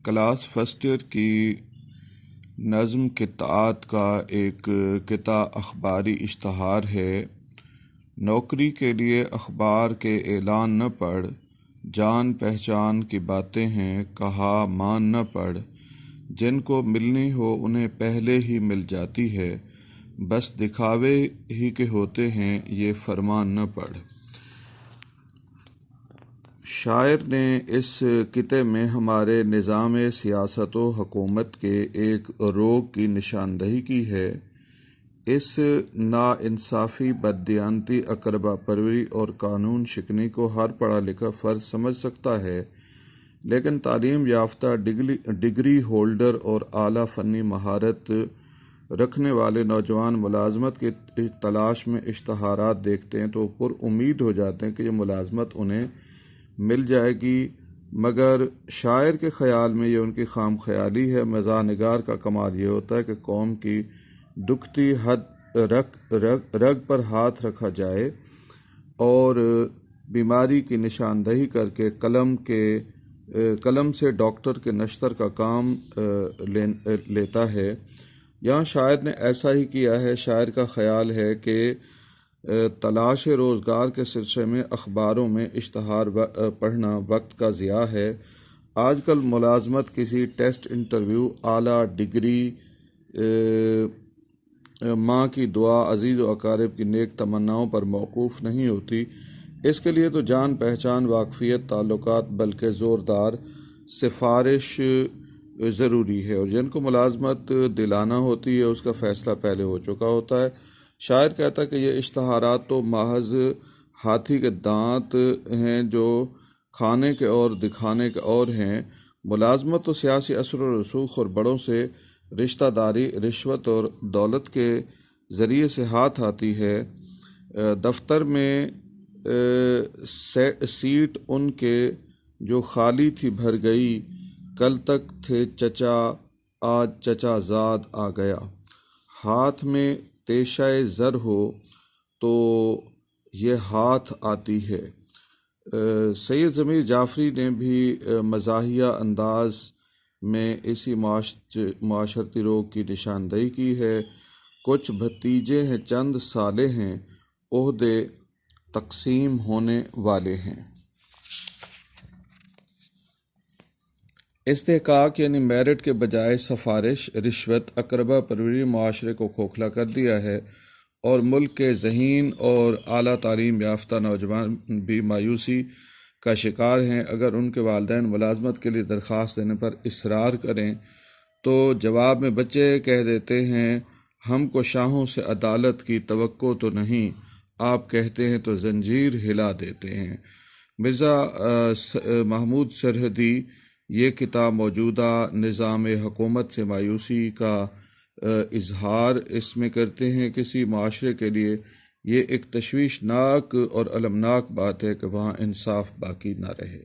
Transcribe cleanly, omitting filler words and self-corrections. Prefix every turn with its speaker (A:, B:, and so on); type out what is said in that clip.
A: Class first year کی نظم قطعات کا ایک قطع اخباری اشتہار ہے۔ نوکری کے لیے اخبار کے اعلان نہ پڑھ، جان پہچان کی باتیں ہیں کہا مان نہ پڑھ، جن کو ملنی ہو انہیں پہلے ہی مل جاتی ہے، بس دکھاوے ہی کے ہوتے ہیں یہ فرمان نہ پڑھ۔ شاعر نے اس قطعے میں ہمارے نظام سیاست و حکومت کے ایک روگ کی نشاندہی کی ہے۔ اس ناانصافی، بددیانتی، اقربا پروری اور قانون شکنی کو ہر پڑھا لکھا فرد سمجھ سکتا ہے، لیکن تعلیم یافتہ ڈگری ہولڈر اور اعلیٰ فنی مہارت رکھنے والے نوجوان ملازمت کی تلاش میں اشتہارات دیکھتے ہیں تو پر امید ہو جاتے ہیں کہ یہ ملازمت انہیں مل جائے گی، مگر شاعر کے خیال میں یہ ان کی خام خیالی ہے۔ مزاح نگار کا کمال یہ ہوتا ہے کہ قوم کی دکھتی رگ پر ہاتھ رکھا جائے اور بیماری کی نشاندہی کر کے قلم سے ڈاکٹر کے نشتر کا کام لیتا ہے۔ یہاں شاعر نے ایسا ہی کیا ہے۔ شاعر کا خیال ہے کہ تلاش روزگار کے سلسلے میں اخباروں میں اشتہار پڑھنا وقت کا ضیاع ہے۔ آج کل ملازمت کسی ٹیسٹ، انٹرویو، اعلیٰ ڈگری، ماں کی دعا، عزیز و اقارب کی نیک تمناؤں پر موقوف نہیں ہوتی۔ اس کے لیے تو جان پہچان، واقفیت، تعلقات بلکہ زوردار سفارش ضروری ہے، اور جن کو ملازمت دلانا ہوتی ہے اس کا فیصلہ پہلے ہو چکا ہوتا ہے۔ شاعر کہتا ہے کہ یہ اشتہارات تو محض ہاتھی کے دانت ہیں جو کھانے کے اور دکھانے کے اور ہیں۔ ملازمت تو سیاسی اثر و رسوخ اور بڑوں سے رشتہ داری، رشوت اور دولت کے ذریعے سے ہاتھ آتی ہے۔ دفتر میں سیٹ ان کے جو خالی تھی بھر گئی، کل تک تھے چچا آج چچا زاد آ گیا۔ ہاتھ میں تیشہ زر ہو تو یہ ہاتھ آتی ہے۔ سید ضمیر جعفری نے بھی مزاحیہ انداز میں اسی معاشرتی روگ کی نشاندہی کی ہے۔ کچھ بھتیجے ہیں چند سالے ہیں، عہدے تقسیم ہونے والے ہیں۔ استحقاق یعنی میرٹ کے بجائے سفارش، رشوت، اقربا پروری معاشرے کو کھوکھلا کر دیا ہے، اور ملک کے ذہین اور اعلیٰ تعلیم یافتہ نوجوان بھی مایوسی کا شکار ہیں۔ اگر ان کے والدین ملازمت کے لیے درخواست دینے پر اصرار کریں تو جواب میں بچے کہہ دیتے ہیں ہم کو شاہوں سے عدالت کی توقع تو نہیں، آپ کہتے ہیں تو زنجیر ہلا دیتے ہیں۔ مرزا محمود سرحدی یہ کتاب موجودہ نظام حکومت سے مایوسی کا اظہار اس میں کرتے ہیں۔ کسی معاشرے کے لیے یہ ایک تشویشناک اور المناک بات ہے کہ وہاں انصاف باقی نہ رہے۔